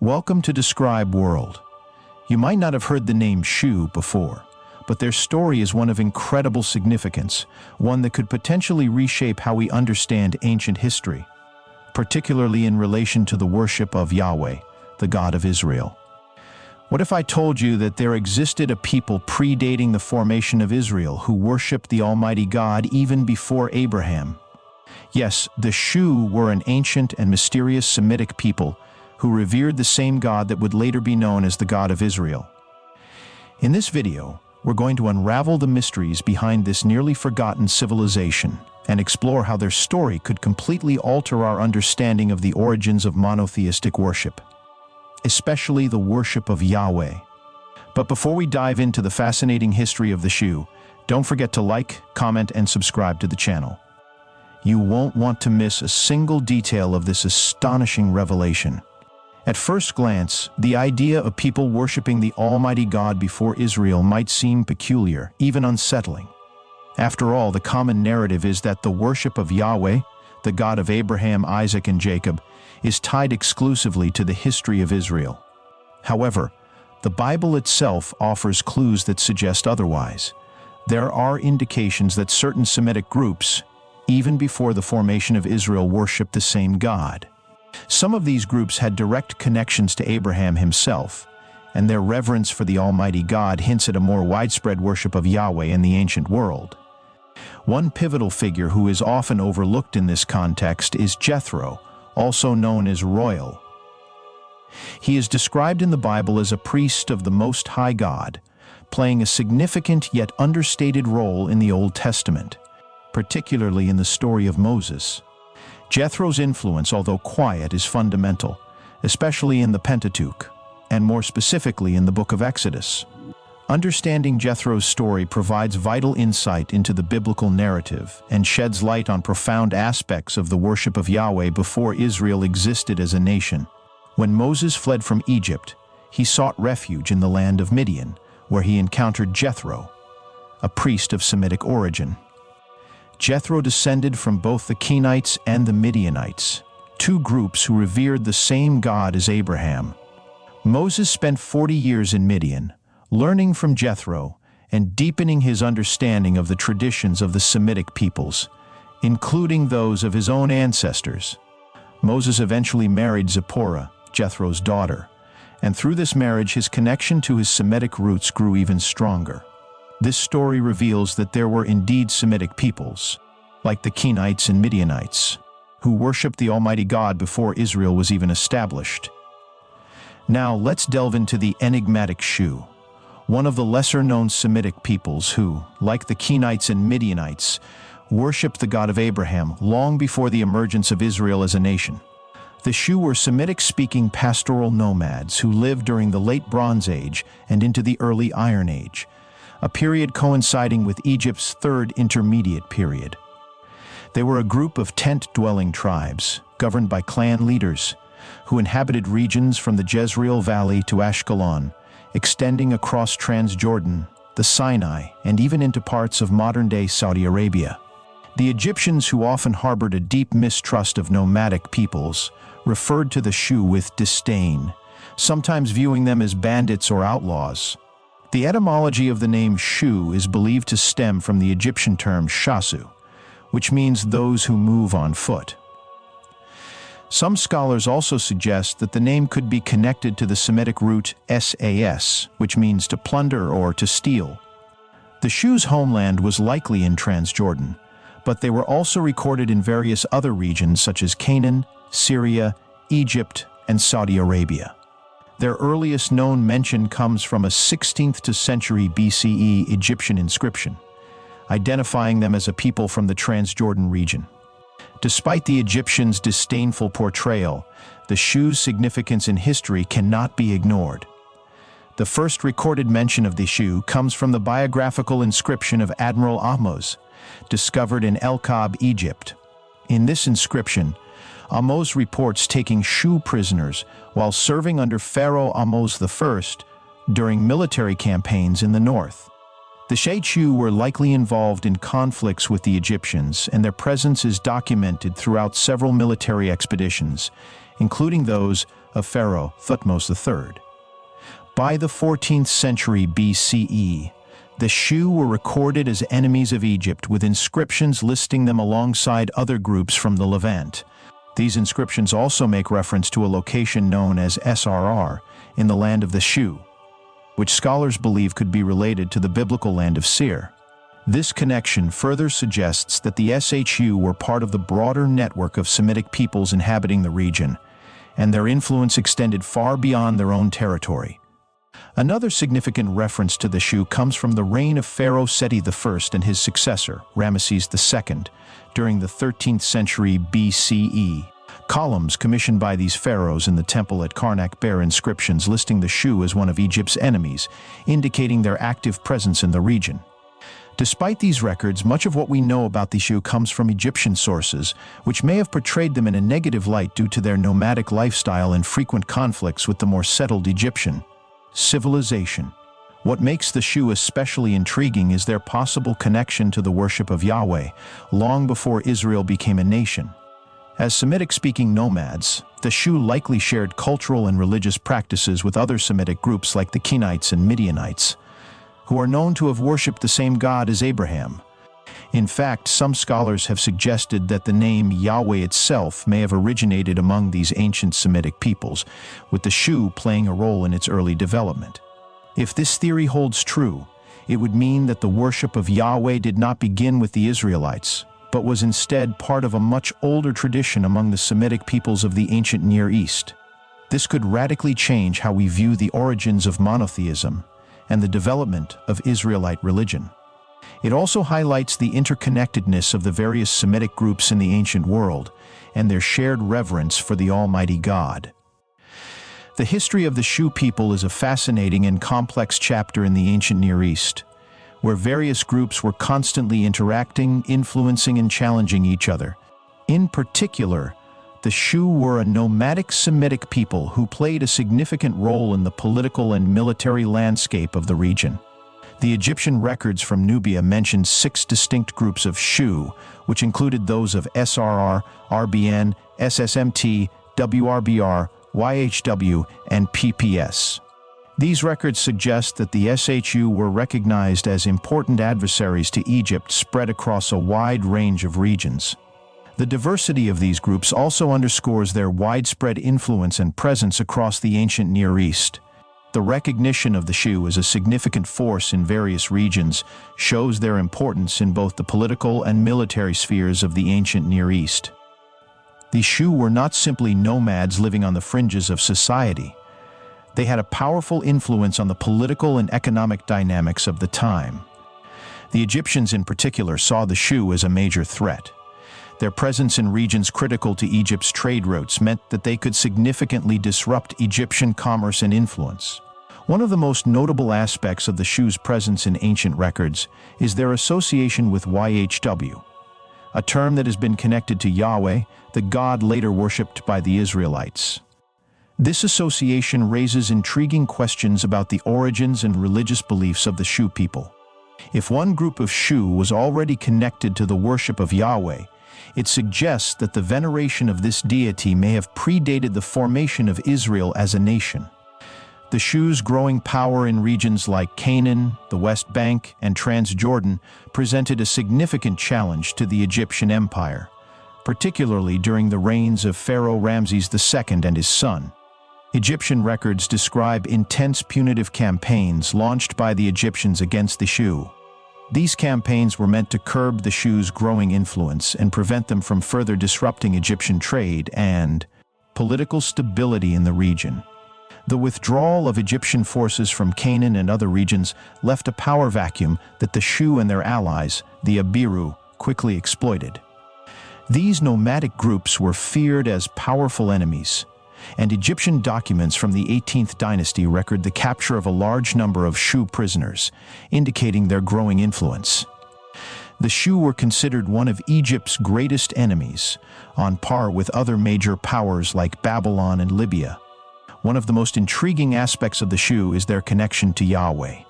Welcome to Describe World. You might not have heard the name Shu before, but their story is one of incredible significance, one that could potentially reshape how we understand ancient history, particularly in relation to the worship of Yahweh, the God of Israel. What if I told you that there existed a people predating the formation of Israel who worshipped the Almighty God even before Abraham? Yes, the Shu were an ancient and mysterious Semitic people who revered the same God that would later be known as the God of Israel. In this video, we're going to unravel the mysteries behind this nearly forgotten civilization and explore how their story could completely alter our understanding of the origins of monotheistic worship, especially the worship of Yahweh. But before we dive into the fascinating history of the Shu, don't forget to like, comment, and subscribe to the channel. You won't want to miss a single detail of this astonishing revelation. At first glance, the idea of people worshiping the Almighty God before Israel might seem peculiar, even unsettling. After all, the common narrative is that the worship of Yahweh, the God of Abraham, Isaac, and Jacob, is tied exclusively to the history of Israel. However, the Bible itself offers clues that suggest otherwise. There are indications that certain Semitic groups, even before the formation of Israel, worshiped the same God. Some of these groups had direct connections to Abraham himself, and their reverence for the Almighty God hints at a more widespread worship of Yahweh in the ancient world. One pivotal figure who is often overlooked in this context is Jethro, also known as Royal. He is described in the Bible as a priest of the Most High God, playing a significant yet understated role in the Old Testament, particularly in the story of Moses. Jethro's influence, although quiet, is fundamental, especially in the Pentateuch, and more specifically in the book of Exodus. Understanding Jethro's story provides vital insight into the biblical narrative and sheds light on profound aspects of the worship of Yahweh before Israel existed as a nation. When Moses fled from Egypt, he sought refuge in the land of Midian, where he encountered Jethro, a priest of Semitic origin. Jethro descended from both the Kenites and the Midianites, two groups who revered the same God as Abraham. Moses spent 40 years in Midian, learning from Jethro and deepening his understanding of the traditions of the Semitic peoples, including those of his own ancestors. Moses eventually married Zipporah, Jethro's daughter, and through this marriage his connection to his Semitic roots grew even stronger. This story reveals that there were indeed Semitic peoples, like the Kenites and Midianites, who worshipped the Almighty God before Israel was even established. Now let's delve into the enigmatic Shu, one of the lesser-known Semitic peoples who, like the Kenites and Midianites, worshipped the God of Abraham long before the emergence of Israel as a nation. The Shu were Semitic-speaking pastoral nomads who lived during the Late Bronze Age and into the Early Iron Age, a period coinciding with Egypt's Third Intermediate Period. They were a group of tent-dwelling tribes, governed by clan leaders, who inhabited regions from the Jezreel Valley to Ashkelon, extending across Transjordan, the Sinai, and even into parts of modern-day Saudi Arabia. The Egyptians, who often harbored a deep mistrust of nomadic peoples, referred to the Shu with disdain, sometimes viewing them as bandits or outlaws. The etymology of the name Shu is believed to stem from the Egyptian term shasu, which means those who move on foot. Some scholars also suggest that the name could be connected to the Semitic root sas, which means to plunder or to steal. The Shu's homeland was likely in Transjordan, but they were also recorded in various other regions such as Canaan, Syria, Egypt, and Saudi Arabia. Their earliest known mention comes from a 16th century BCE Egyptian inscription, identifying them as a people from the Transjordan region. Despite the Egyptians' disdainful portrayal, the Shu's significance in history cannot be ignored. The first recorded mention of the Shu comes from the biographical inscription of Admiral Ahmose, discovered in El Kab, Egypt. In this inscription, Ahmose reports taking Shu prisoners while serving under Pharaoh Ahmose I during military campaigns in the north. The Shu were likely involved in conflicts with the Egyptians, and their presence is documented throughout several military expeditions, including those of Pharaoh Thutmose III. By the 14th century BCE, the Shu were recorded as enemies of Egypt with inscriptions listing them alongside other groups from the Levant. These inscriptions also make reference to a location known as SRR in the land of the Shu, which scholars believe could be related to the biblical land of Seir. This connection further suggests that the Shu were part of the broader network of Semitic peoples inhabiting the region, and their influence extended far beyond their own territory. Another significant reference to the Shu comes from the reign of Pharaoh Seti I and his successor, Ramesses II, during the 13th century BCE. Columns commissioned by these pharaohs in the temple at Karnak bear inscriptions listing the Shu as one of Egypt's enemies, indicating their active presence in the region. Despite these records, much of what we know about the Shu comes from Egyptian sources, which may have portrayed them in a negative light due to their nomadic lifestyle and frequent conflicts with the more settled Egyptian civilization. What makes the Shu especially intriguing is their possible connection to the worship of Yahweh, long before Israel became a nation. As Semitic-speaking nomads, the Shu likely shared cultural and religious practices with other Semitic groups like the Kenites and Midianites, who are known to have worshipped the same God as Abraham. In fact, some scholars have suggested that the name Yahweh itself may have originated among these ancient Semitic peoples, with the Shu playing a role in its early development. If this theory holds true, it would mean that the worship of Yahweh did not begin with the Israelites, but was instead part of a much older tradition among the Semitic peoples of the ancient Near East. This could radically change how we view the origins of monotheism and the development of Israelite religion. It also highlights the interconnectedness of the various Semitic groups in the ancient world and their shared reverence for the Almighty God. The history of the Shu people is a fascinating and complex chapter in the ancient Near East, where various groups were constantly interacting, influencing, and challenging each other. In particular, the Shu were a nomadic Semitic people who played a significant role in the political and military landscape of the region. The Egyptian records from Nubia mention 6 distinct groups of Shu, which included those of SRR, RBN, SSMT, WRBR, YHW, and PPS. These records suggest that the Shu were recognized as important adversaries to Egypt spread across a wide range of regions. The diversity of these groups also underscores their widespread influence and presence across the ancient Near East. The recognition of the Shu as a significant force in various regions shows their importance in both the political and military spheres of the ancient Near East. The Shu were not simply nomads living on the fringes of society. They had a powerful influence on the political and economic dynamics of the time. The Egyptians in particular saw the Shu as a major threat. Their presence in regions critical to Egypt's trade routes meant that they could significantly disrupt Egyptian commerce and influence. One of the most notable aspects of the Shu's presence in ancient records is their association with YHW, a term that has been connected to Yahweh, the god later worshipped by the Israelites. This association raises intriguing questions about the origins and religious beliefs of the Shu people. If one group of Shu was already connected to the worship of Yahweh, it suggests that the veneration of this deity may have predated the formation of Israel as a nation. The Shu's growing power in regions like Canaan, the West Bank, and Transjordan presented a significant challenge to the Egyptian Empire, particularly during the reigns of Pharaoh Ramses II and his son. Egyptian records describe intense punitive campaigns launched by the Egyptians against the Shu. These campaigns were meant to curb the Shu's growing influence and prevent them from further disrupting Egyptian trade and political stability in the region. The withdrawal of Egyptian forces from Canaan and other regions left a power vacuum that the Shu and their allies, the Abiru, quickly exploited. These nomadic groups were feared as powerful enemies, and Egyptian documents from the 18th dynasty record the capture of a large number of Shu prisoners, indicating their growing influence. The Shu were considered one of Egypt's greatest enemies, on par with other major powers like Babylon and Libya. One of the most intriguing aspects of the Shu is their connection to Yahweh.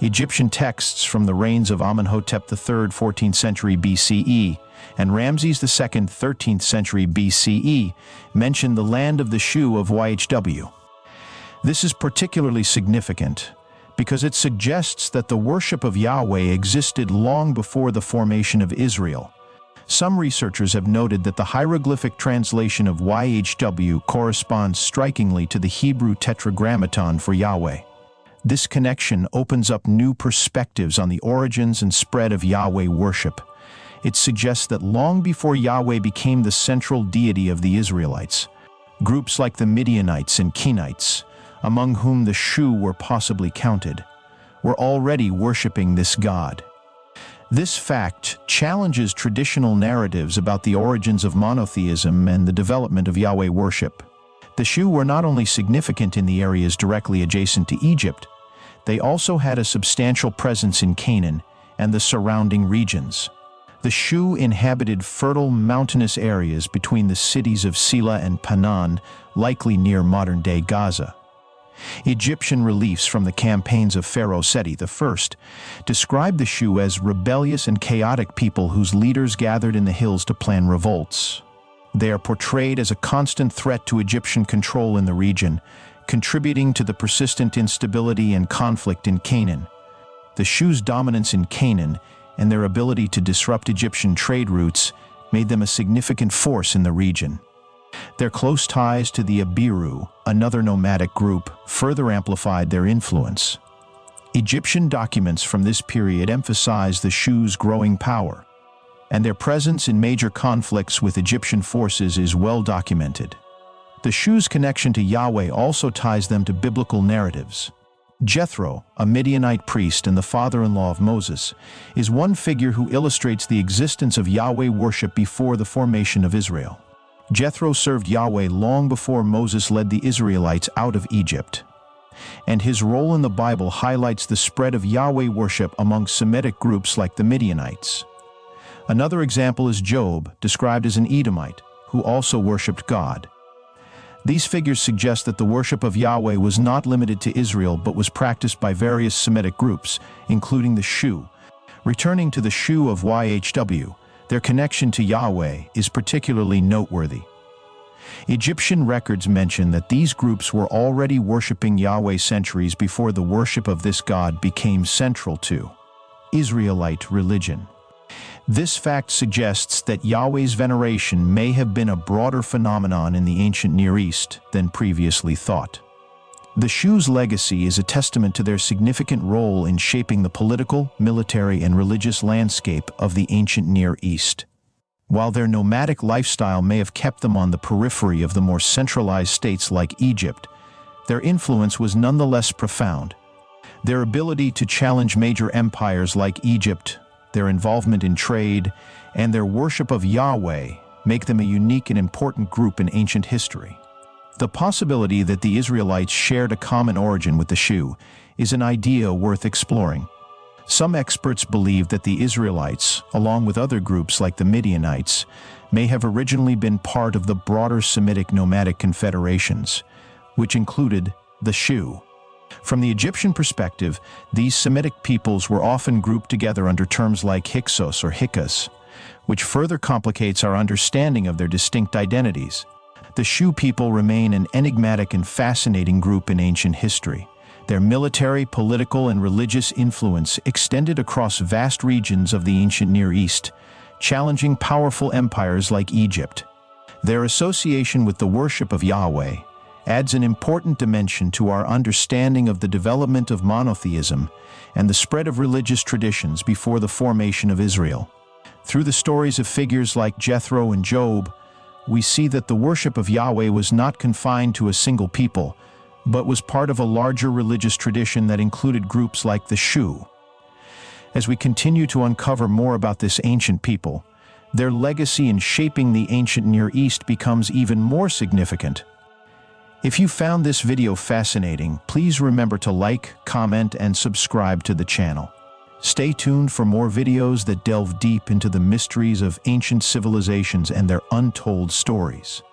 Egyptian texts from the reigns of Amenhotep III, 14th century BCE, and Ramses II, 13th century BCE, mention the land of the Shu of YHW. This is particularly significant because it suggests that the worship of Yahweh existed long before the formation of Israel. Some researchers have noted that the hieroglyphic translation of YHW corresponds strikingly to the Hebrew tetragrammaton for Yahweh. This connection opens up new perspectives on the origins and spread of Yahweh worship. It suggests that long before Yahweh became the central deity of the Israelites, groups like the Midianites and Kenites, among whom the Shu were possibly counted, were already worshiping this god. This fact challenges traditional narratives about the origins of monotheism and the development of Yahweh worship. The Shu were not only significant in the areas directly adjacent to Egypt, they also had a substantial presence in Canaan and the surrounding regions. The Shu inhabited fertile mountainous areas between the cities of Sela and Panan, likely near modern-day Gaza. Egyptian reliefs from the campaigns of Pharaoh Seti I describe the Shu as rebellious and chaotic people whose leaders gathered in the hills to plan revolts. They are portrayed as a constant threat to Egyptian control in the region, contributing to the persistent instability and conflict in Canaan. The Shu's dominance in Canaan and their ability to disrupt Egyptian trade routes made them a significant force in the region. Their close ties to the Abiru, another nomadic group, further amplified their influence. Egyptian documents from this period emphasize the Shu's growing power, and their presence in major conflicts with Egyptian forces is well documented. The Shu's connection to Yahweh also ties them to biblical narratives. Jethro, a Midianite priest and the father-in-law of Moses, is one figure who illustrates the existence of Yahweh worship before the formation of Israel. Jethro served Yahweh long before Moses led the Israelites out of Egypt, and his role in the Bible highlights the spread of Yahweh worship among Semitic groups like the Midianites. Another example is Job, described as an Edomite, who also worshipped God. These figures suggest that the worship of Yahweh was not limited to Israel but was practiced by various Semitic groups, including the Shu. Returning to the Shu of YHW, their connection to Yahweh is particularly noteworthy. Egyptian records mention that these groups were already worshiping Yahweh centuries before the worship of this god became central to Israelite religion. This fact suggests that Yahweh's veneration may have been a broader phenomenon in the ancient Near East than previously thought. The Shu's legacy is a testament to their significant role in shaping the political, military, and religious landscape of the ancient Near East. While their nomadic lifestyle may have kept them on the periphery of the more centralized states like Egypt, their influence was nonetheless profound. Their ability to challenge major empires like Egypt, their involvement in trade, and their worship of Yahweh make them a unique and important group in ancient history. The possibility that the Israelites shared a common origin with the Shu is an idea worth exploring. Some experts believe that the Israelites, along with other groups like the Midianites, may have originally been part of the broader Semitic nomadic confederations, which included the Shu. From the Egyptian perspective, these Semitic peoples were often grouped together under terms like Hyksos or Hyksos, which further complicates our understanding of their distinct identities. The Shu people remain an enigmatic and fascinating group in ancient history. Their military, political, and religious influence extended across vast regions of the ancient Near East, challenging powerful empires like Egypt. Their association with the worship of Yahweh adds an important dimension to our understanding of the development of monotheism and the spread of religious traditions before the formation of Israel. Through the stories of figures like Jethro and Job, we see that the worship of Yahweh was not confined to a single people, but was part of a larger religious tradition that included groups like the Shu. As we continue to uncover more about this ancient people, their legacy in shaping the ancient Near East becomes even more significant. If you found this video fascinating, please remember to like, comment, and subscribe to the channel. Stay tuned for more videos that delve deep into the mysteries of ancient civilizations and their untold stories.